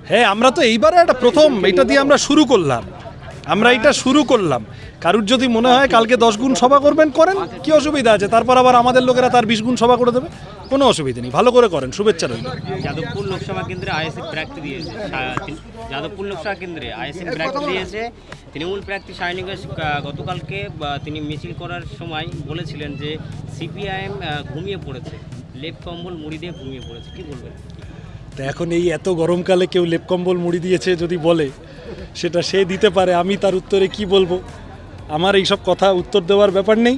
হ্যাঁ, আমরা তো এইবারে একটা প্রথম এটা দিয়ে আমরা শুরু করলাম। কারুর যদি মনে হয় কালকে 10 গুণ সভা করবেন, করেন, কি অসুবিধা আছে? তারপর আবার আমাদের লোকেরা তার 20 গুণ সভা করে দেবে, কোনো অসুবিধা নেই। ভালো করে করেন, শুভেচ্ছা রইল। যাদবপুর লোকসভা কেন্দ্রে আইএসএফ প্রার্থী দিয়েছে তৃণমূল প্রার্থী শাইনিকেশ গতকালকে তিনি মিছিল করার সময় বলেছিলেন যে সিপিআইএম ঘুমিয়ে পড়েছে, লেপ কম্বল মুড়ি দিয়ে ঘুমিয়ে পড়েছে, কি বলবেন? তো এখন এই এত গরমকালে কেউ লেপ কম্বল মুড়ি দিয়েছে যদি বলে, সেটা সে দিতে পারে, আমি তার উত্তরে কি বলবো? আমার এইসব কথা উত্তর দেওয়ার ব্যাপার নেই।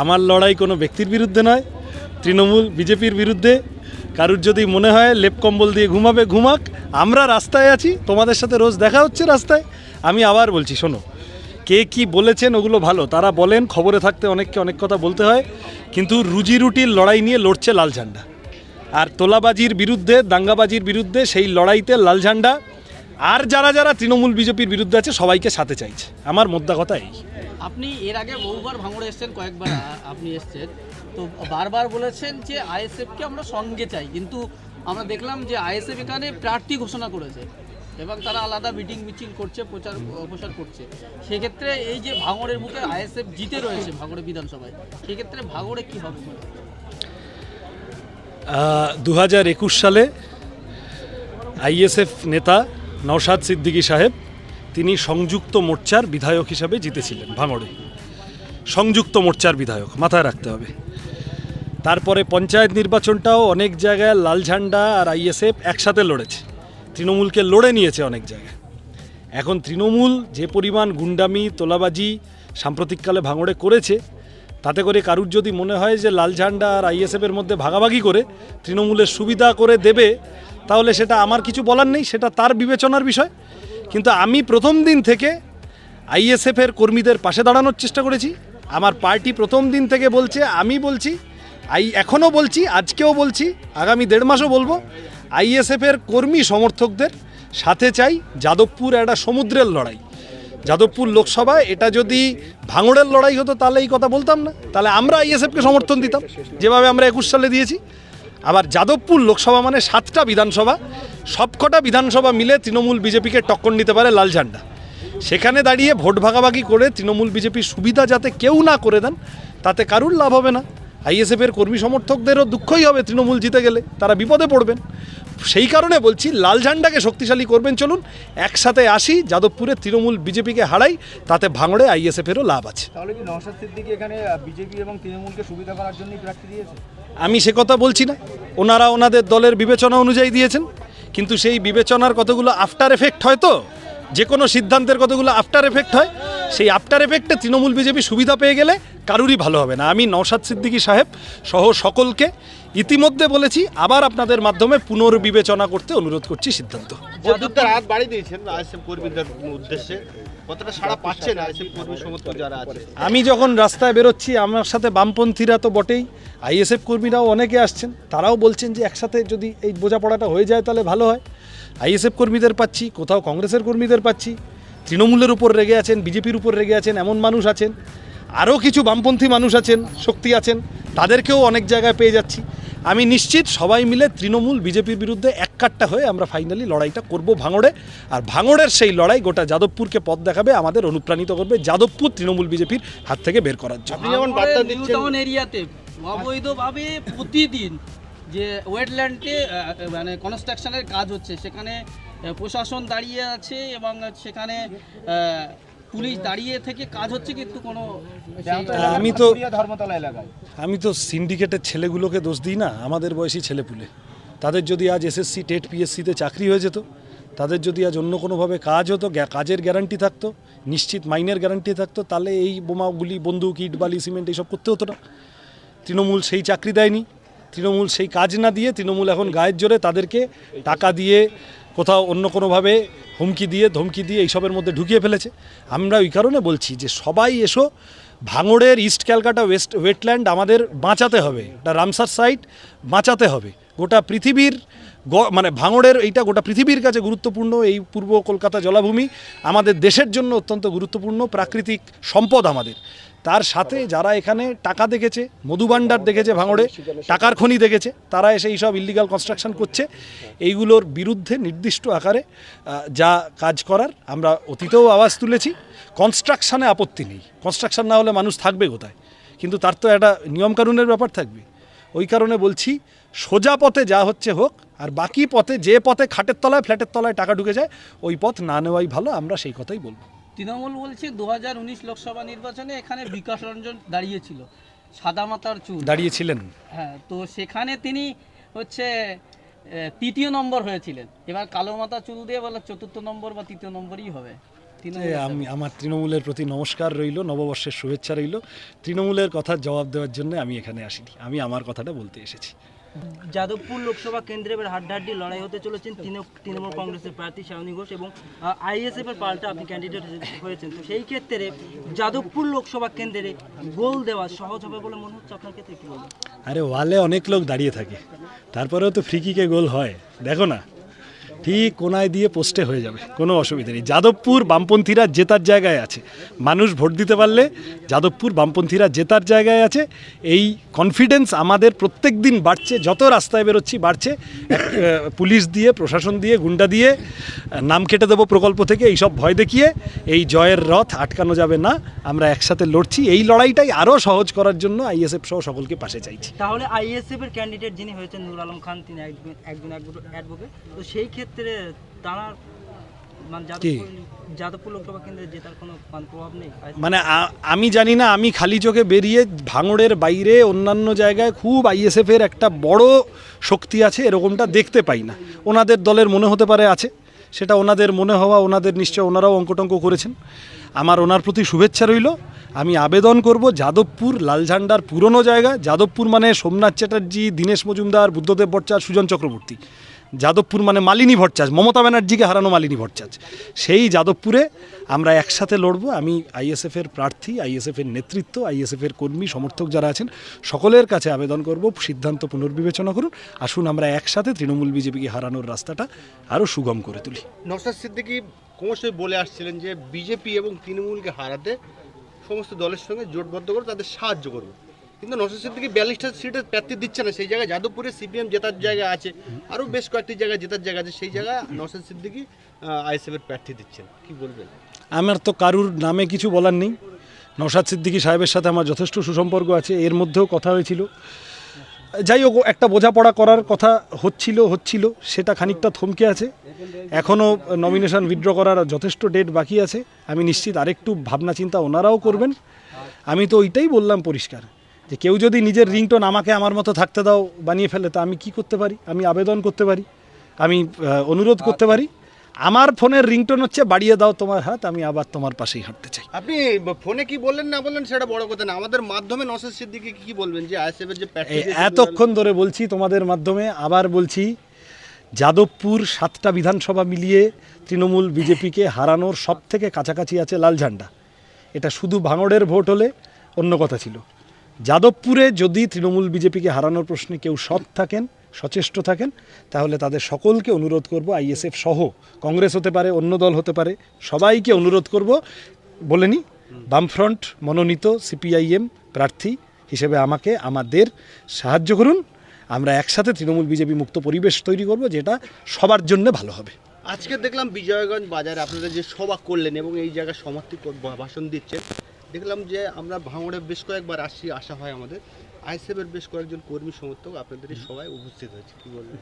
আমার লড়াই কোনো ব্যক্তির বিরুদ্ধে নয়, তৃণমূল বিজেপির বিরুদ্ধে। কারুর যদি মনে হয় লেপ কম্বল দিয়ে ঘুমাবে, ঘুমাক। আমরা রাস্তায় আছি, তোমাদের সাথে রোজ দেখা হচ্ছে রাস্তায়। আমি আবার বলছি, শোনো, কে কি বলেছেন ওগুলো ভালো, তারা বলেন, খবরে থাকতে অনেককে অনেক কথা বলতে হয়, কিন্তু রুজি রুটির লড়াই নিয়ে লড়ছে লাল ঝান্ডা। আর তোলাবাজির বিরুদ্ধে, দাঙ্গাবাজির বিরুদ্ধে সেই লড়াইতে লাল ঝান্ডা আর যারা যারা তৃণমূল বিজেপির বিরুদ্ধে আছে সবাইকে সাথে চাইছে। আমার মোদ্দা কথা এই। আপনি এর আগে বহুবার ভাঙড়ে এসেছেন, কয়েকবার আপনি এসেছেন, তো বারবার বলেছেন যে আইএসএফকে আমরা সঙ্গে চাই, কিন্তু আমরা দেখলাম যে আইএসএফ এখানে প্রার্থী ঘোষণা করেছে এবং তারা আলাদা মিটিং মিছিল করছে, প্রচার করছে। সেক্ষেত্রে এই যে ভাঙড়ের বুকে আইএসএফ জিতে রয়েছে ভাঙড়ে বিধানসভায়, সেক্ষেত্রে ভাঙড়ে কী হবে? 2021 সালে আইএসএফ নেতা নওশাদ সিদ্দিকী সাহেব, তিনি সংযুক্ত মোর্চার বিধায়ক হিসাবে জিতেছিলেন ভাঙড়ে। সংযুক্ত মোর্চার বিধায়ক, মাথায় রাখতে হবে। তারপরে পঞ্চায়েত নির্বাচনটাও অনেক জায়গায় লাল ঝান্ডা আর আইএসএফ একসাথে লড়েছে, তৃণমূলকে লড়ে নিয়েছে অনেক জায়গায়। এখন তৃণমূল যে পরিমাণ গুন্ডামি, তোলাবাজি সাম্প্রতিককালে ভাঙড়ে করেছে, তাতে করে কারুর যদি মনে হয় যে লাল ঝান্ডা আর আইএসএফের মধ্যে ভাগাভাগি করে তৃণমূলের সুবিধা করে দেবে, তাহলে সেটা আমার কিছু বলার নেই, সেটা তার বিবেচনার বিষয়। কিন্তু আমি প্রথম দিন থেকে আইএসএফের কর্মীদের পাশে দাঁড়ানোর চেষ্টা করেছি। আমার পার্টি প্রথম দিন থেকে বলছে, আমি বলছি, এখনও বলছি, আজকেও বলছি, আগামী 1.5 মাসও বলবো, আইএসএফের কর্মী সমর্থকদের সাথে চাই। যাদবপুর একটা সমুদ্রের লড়াই, যাদবপুর লোকসভায় এটা যদি ভাঙড়ের লড়াই হতো তাহলে এই কথা বলতাম না, তাহলে আমরা আইএসএফকে সমর্থন দিতাম যেভাবে আমরা 21 সালে দিয়েছি। আবার যাদবপুর লোকসভা মানে 7টা বিধানসভা, সবকটা বিধানসভা মিলে তৃণমূল বিজেপিকে টক্কর নিতে পারে লাল ঝান্ডা। সেখানে দাঁড়িয়ে ভোট ভাগাভাগি করে তৃণমূল বিজেপির সুবিধা যাতে কেউ না করে দেন, তাতে কারুর লাভ হবে না। আইএসএফের কর্মী সমর্থকদেরও দুঃখই হবে তৃণমূল জিতে গেলে, তারা বিপদে পড়বেন। সেই কারণে বলছি, লাল ঝান্ডাকে শক্তিশালী করবেন, চলুন একসাথে আসি, যাদবপুরে তৃণমূল বিজেপিকে হারাই, তাতে ভাঙড়ে আইএসএফেরও লাভ আছে। তাহলে কি নওশাদ সিদ্দিকী এখানে বিজেপি এবং তৃণমূলকে সুবিধা করার জন্যই প্রার্থী দিয়েছে? আমি সে কথা বলছি না, ওনারা ওনাদের দলের বিবেচনা অনুযায়ী দিয়েছেন, কিন্তু সেই বিবেচনার কতগুলো আফটার এফেক্ট হয়, তো যে কোনো সিদ্ধান্তের কতগুলো আফটার এফেক্ট হয়, সেই আফটার এফেক্টে তৃণমূল বিজেপি সুবিধা পেয়ে গেলে কারুরই ভালো হবে না। আমি নওশাদ সিদ্দিকী সাহেব সহ সকলকে ইতিমধ্যে বলেছি, আবার আপনাদের মাধ্যমে পুনর্বিবেচনা করতে অনুরোধ করছি সিদ্ধান্ত। বদুত্তর হাত বাড়িয়ে দিয়েছেন আইএসএফ কর্মীদের উদ্দেশ্যে, কতটা সাড়া পাচ্ছেন আইএসএফ কর্মী সমর্থক যারা আছে? আমি যখন রাস্তায় বেরোচ্ছি, আমার সাথে বামপন্থীরা তো বটেই, আইএসএফ কর্মীরাও অনেকে আসছেন, তারাও বলছেন যে একসাথে যদি এই বোঝাপড়াটা হয়ে যায় তাহলে ভালো হয়। আইএসএফ কর্মীদের পাচ্ছি, কোথাও কংগ্রেসের কর্মীদের পাচ্ছি, তৃণমূলের উপর রেগে আছেন, বিজেপির উপর রেগে আছেন এমন মানুষ আছেন, আরও কিছু বামপন্থী মানুষ আছেন, শক্তি আছেন, তাদেরকেও অনেক জায়গায় পেয়ে যাচ্ছি। আমি নিশ্চিত সবাই মিলে তৃণমূল বিজেপির বিরুদ্ধে এককাট্টা হয়ে আমরা ফাইনালি লড়াইটা করব ভাঙড়ে। আর ভাঙড়ের সেই লড়াই গোটা যাদবপুরকে পথ দেখাবে, আমাদের অনুপ্রাণিত করবে যাদবপুর তৃণমূল বিজেপির হাত থেকে বের করার জন্য। আপনি যেমন বার্তা দিচ্ছেন, নিউ টাউন এরিয়াতে অবৈধভাবে প্রতিদিন যে ওয়েটল্যান্ডে মানে কনস্ট্রাকশনের কাজ হচ্ছে, সেখানে প্রশাসন দাঁড়িয়ে আছে এবং সেখানে পুলিশ দাঁড়িয়ে থেকে কাজ হচ্ছে, কিন্তু কোনো আমি তো সিন্ডিকেটের ছেলেগুলোকে দোষ দিই না, আমাদের বয়সী ছেলেপুলে। তাদের যদি আজ এসএসসি টেট পিএসসিতে চাকরি হয়ে যেত, তাদের যদি আজ অন্য কোনোভাবে কাজ হতো, কাজের গ্যারান্টি থাকতো, নিশ্চিত মাইনের গ্যারান্টি থাকতো, তাহলে এই বোমাগুলি, বন্দুক, ইট, বালি, সিমেন্ট এইসব করতে হতো না। তৃণমূল সেই চাকরি দেয়নি, তৃণমূল সেই কাজ না দিয়ে তৃণমূল এখন গায়ের জোরে তাদেরকে টাকা দিয়ে, কোথাও অন্য কোনোভাবে হুমকি দিয়ে, ধমকি দিয়ে এইসবের মধ্যে ঢুকিয়ে ফেলেছে। আমরা ওই কারণে বলছি যে সবাই এসো, ভাঙড়ের ইস্ট ক্যালকাটা ওয়েটল্যান্ড আমাদের বাঁচাতে হবে, এটা রামসার সাইট বাঁচাতে হবে। গোটা পৃথিবীর মানে ভাঙড়ের এইটা গোটা পৃথিবীর কাছে গুরুত্বপূর্ণ। এই পূর্ব কলকাতা জলাভূমি আমাদের দেশের জন্য অত্যন্ত গুরুত্বপূর্ণ প্রাকৃতিক সম্পদ আমাদের, তার সাথে যারা এখানে টাকা দেখেছে, মধুভাণ্ডার দেখেছে, ভাঙড়ে টাকার খনি দেখেছে, তারা এসে এইসব ইল্লিগাল কনস্ট্রাকশন করছে। এইগুলোর বিরুদ্ধে নির্দিষ্ট আকারে যা কাজ করার আমরা অতীতেও আওয়াজ তুলেছি। কনস্ট্রাকশানে আপত্তি নেই, কনস্ট্রাকশন না হলে মানুষ থাকবে কোথায়, কিন্তু তার তো একটা নিয়মকানুনের ব্যাপার থাকবে। ওই কারণে বলছি সোজা পথে যা হচ্ছে হোক, আর বাকি পথে যে পথে খাটের তলায় ফ্ল্যাটের তলায় টাকা ঢুকে যায় ওই পথ না নেওয়াই ভালো, আমরা সেই কথাই বলবো। তৃণমূল বলছে 2019 লোকসভা নির্বাচনে এখানে বিকাশ রঞ্জন দাঁড়িয়েছিল, সাদা মাথার চুল দাঁড়িয়েছিলেন, হ্যাঁ, তো সেখানে তিনি হচ্ছে তৃতীয় নম্বর হয়েছিলেন। এবার কালো মাথা চুল দিয়ে বলে চতুর্থ নম্বর বা তৃতীয় নম্বরই হবে। আমি আমার তৃণমূলের প্রতি নমস্কার রইল, নববর্ষের শুভেচ্ছা রইল। তৃণমূলের কথার জবাব দেওয়ার জন্য আমি এখানে আসিনি, আমি আমার কথাটা বলতে এসেছি। যাদবপুর লোকসভা কেন্দ্রে এবার হাড্ডাহাড্ডি লড়াই হতে চলেছেন তৃণমূল কংগ্রেসের প্রার্থী সায়নী ঘোষ এবং আইএসএফ এর পাল্টা আপনি ক্যান্ডিডেট হয়েছেন। তো সেই ক্ষেত্রে যাদবপুর লোকসভা কেন্দ্রে গোল দেওয়া সহজ হবে বলে মনে হচ্ছে আপনার ক্ষেত্রে, কি বলবেন? আরে ওয়ালে অনেক লোক দাঁড়িয়ে থাকে, তারপরেও তো ফ্রি কিকে গোল হয়, দেখো না, ঠিক কোনায় দিয়ে পোস্টে হয়ে যাবে, কোনো অসুবিধা নেই। যাদবপুর বামপন্থীরা জেতার জায়গায় আছে, মানুষ ভোট দিতে পারলে যাদবপুর বামপন্থীরা জেতার জায়গায় আছে। এই কনফিডেন্স আমাদের প্রত্যেক দিন বাড়ছে, যত রাস্তায় বেরোচ্ছি বাড়ছে। পুলিশ দিয়ে, প্রশাসন দিয়ে, গুন্ডা দিয়ে, নাম কেটে দেবো প্রকল্প থেকে, এইসব ভয় দেখিয়ে এই জয়ের রথ আটকানো যাবে না। আমরা একসাথে লড়ছি, এই লড়াইটাই আরও সহজ করার জন্য আইএসএফ সহ সকলকে পাশে চাইছি। তাহলে আইএসএফ এর ক্যান্ডিডেট যিনি হয়েছেন নূর আলম খান, তিনি একজন অ্যাডভোকেট, তো সেই ক্ষেত্রে তারা মানে যাদবপুর লোকসভা কেন্দ্রে জেতার কোনো প্রভাব নেই? মানে আমি জানি না, আমি খালি চোখে বেরিয়ে ভাঙড়ের বাইরে অন্যান্য জায়গায় খুব আইএসএফের একটা বড় শক্তি আছে এরকমটা দেখতে পাই না। ওনাদের দলের মনে হতে পারে আছে, সেটা ওনাদের মনে হওয়া, ওনাদের নিশ্চয় ওনারাও অঙ্কটঙ্ক করেছেন। আমার ওনার প্রতি শুভেচ্ছা রইল। আমি আবেদন করব, যাদবপুর লাল ঝান্ডার পুরনো জায়গা। যাদবপুর মানে সোমনাথ চ্যাটার্জি, দীনেশ মজুমদার, বুদ্ধদেব ভট্টাচার্য, সুজন চক্রবর্তী। যাদবপুর মানে মালিনী ভট্টাচার্য, মমতা ব্যানার্জিকে হারানো মালিনী ভট্টাচার্য। সেই যাদবপুরে আমরা একসাথে লড়ব। আমি আইএসএফের প্রার্থী, আইএসএফের নেতৃত্ব, আইএসএফের কর্মী সমর্থক যারা আছেন সকলের কাছে আবেদন করব, সিদ্ধান্ত পুনর্বিবেচনা করুন। আসুন আমরা একসাথে তৃণমূল বিজেপিকে হারানোর রাস্তাটা আরও সুগম করে তুলি। নওশাদ সিদ্দিকী ক্রমশই বলে আসছিলেন যে বিজেপি এবং তৃণমূলকে হারাতে সমস্ত দলের সঙ্গে জোটবদ্ধ করে তাদের সাহায্য করবে, কিন্তু নওশাদ সিদ্দিকী 42টা সিটে প্রার্থী দিচ্ছে না। সেই জায়গায় যাদবপুরে সিপিএম জেতার জায়গা আছে, আরও বেশ কয়েকটি জায়গায় জেতার জায়গা আছে, সেই জায়গায় নওশাদ সিদ্দিকী আইএসএফের প্রার্থী দিচ্ছেন, কি বলবেন? আমার তো কারুর নামে কিছু বলার নেই। নওশাদ সিদ্দিকী সাহেবের সাথে আমার যথেষ্ট সুসম্পর্ক আছে, এর মধ্যেও কথা হয়েছিল। যাই হোক, একটা বোঝাপড়া করার কথা হচ্ছিল, সেটা খানিকটা থমকে আছে। এখনও নমিনেশন উইথড্র করার যথেষ্ট ডেট বাকি আছে। আমি নিশ্চিত আরেকটু ভাবনা চিন্তা ওনারাও করবেন। আমি তো ওইটাই বললাম পরিষ্কার, যে কেউ যদি নিজের রিংটোন আমাকে আমার মতো থাকতে দাও বানিয়ে ফেলে, তা আমি কি করতে পারি? আমি আবেদন করতে পারি, আমি অনুরোধ করতে পারি। আমার ফোনের রিংটোন হচ্ছে বাড়িয়ে দাও তোমার হাত, আমি আবার তোমার পাশেই হাঁটতে চাই। আপনি ফোনে কি বললেন না বললেন সেটা বড় কথা না, আমাদের মাধ্যমে নওশাদ সিদ্দিকী কি বলবেন যে আইএসএফের যে প্রার্থী এতক্ষণ ধরে বলছি তোমাদের মাধ্যমে, আবার বলছি, যাদবপুর 7টা বিধানসভা মিলিয়ে তৃণমূল বিজেপিকে হারানোর সব থেকে কাছাকাছি আছে লাল ঝান্ডা। এটা শুধু ভাঙড়ের ভোট হলে অন্য কথা ছিল। যাদবপুরে যদি তৃণমূল বিজেপিকে হারানোর প্রশ্নে কেউ সৎ থাকেন, সচেষ্ট থাকেন, তাহলে তাদের সকলকে অনুরোধ করব, আইএসএফ সহ, কংগ্রেস হতে পারে, অন্য দল হতে পারে, সবাইকে অনুরোধ করব, বলেনি বামফ্রন্ট মনোনীত সিপিআইএম প্রার্থী হিসেবে আমাদের সাহায্য করুন। আমরা একসাথে তৃণমূল বিজেপি মুক্ত পরিবেশ তৈরি করব, যেটা সবার জন্য ভালো হবে। আজকে দেখলাম বিজয়গঞ্জ বাজারে আপনারা যে সভা করলেন এবং এই জায়গায় সমাপ্তি ভাষণ দিচ্ছেন, দেখলাম যে আমরা ভাঙড়ে বেশ কয়েকবার আসা হয় আমাদের, আইএসএফের বেশ কয়েকজন কর্মী সমর্থক আপনাদের এই সভায় উপস্থিত হয়েছে, কি বলবেন?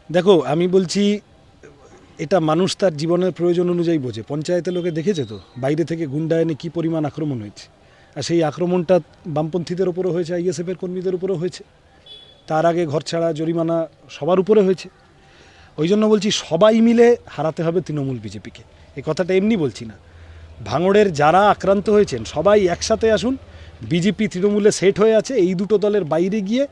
দেখো, আমি বলছি, এটা মানুষ তার জীবনের প্রয়োজন অনুযায়ী বোঝে। পঞ্চায়েতে লোকে দেখেছে তো বাইরে থেকে গুন্ডা এনে কী পরিমাণ আক্রমণ হয়েছে, আর সেই আক্রমণটা বামপন্থীদের উপরও হয়েছে, আইএসএফের কর্মীদের উপরও হয়েছে, তার আগে ঘর ছাড়া জরিমানা সবার উপরে হয়েছে। ওই জন্য বলছি সবাই মিলে হারাতে হবে তৃণমূল বিজেপিকে। এই কথাটা এমনি বলছি না। ভাঙড়ের যারা আক্রান্ত হয়েছেন সবাই একসাথে আসুন। বিজেপি তৃণমূলে সেট হয়ে আছে, এই দুটো দলের বাইরে গিয়ে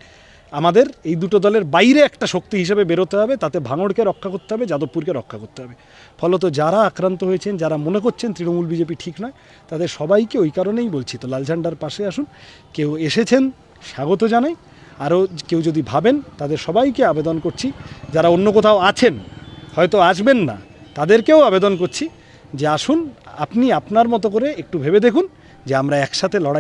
আমাদের এই দুটো দলের বাইরে একটা শক্তি হিসেবে বেরোতে হবে। তাতে ভাঙড়কে রক্ষা করতে হবে, যাদবপুরকে রক্ষা করতে হবে। ফলত যারা আক্রান্ত হয়েছেন, যারা মনে করছেন তৃণমূল বিজেপি ঠিক নয়, তাদের সবাইকে ওই কারণেই বলছি তো, লাল ঝান্ডার পাশে আসুন। কেউ এসেছেন স্বাগত জানাই, আরও কেউ যদি ভাবেন, তাদের সবাইকে আবেদন করছি, যারা অন্য কোথাও আছেন হয়তো আসবেন না, তাদেরকেও আবেদন করছি যে আসুন, আপনি আপনার মতো করে একটু ভেবে দেখুন যে আমরা একসাথে লড়াই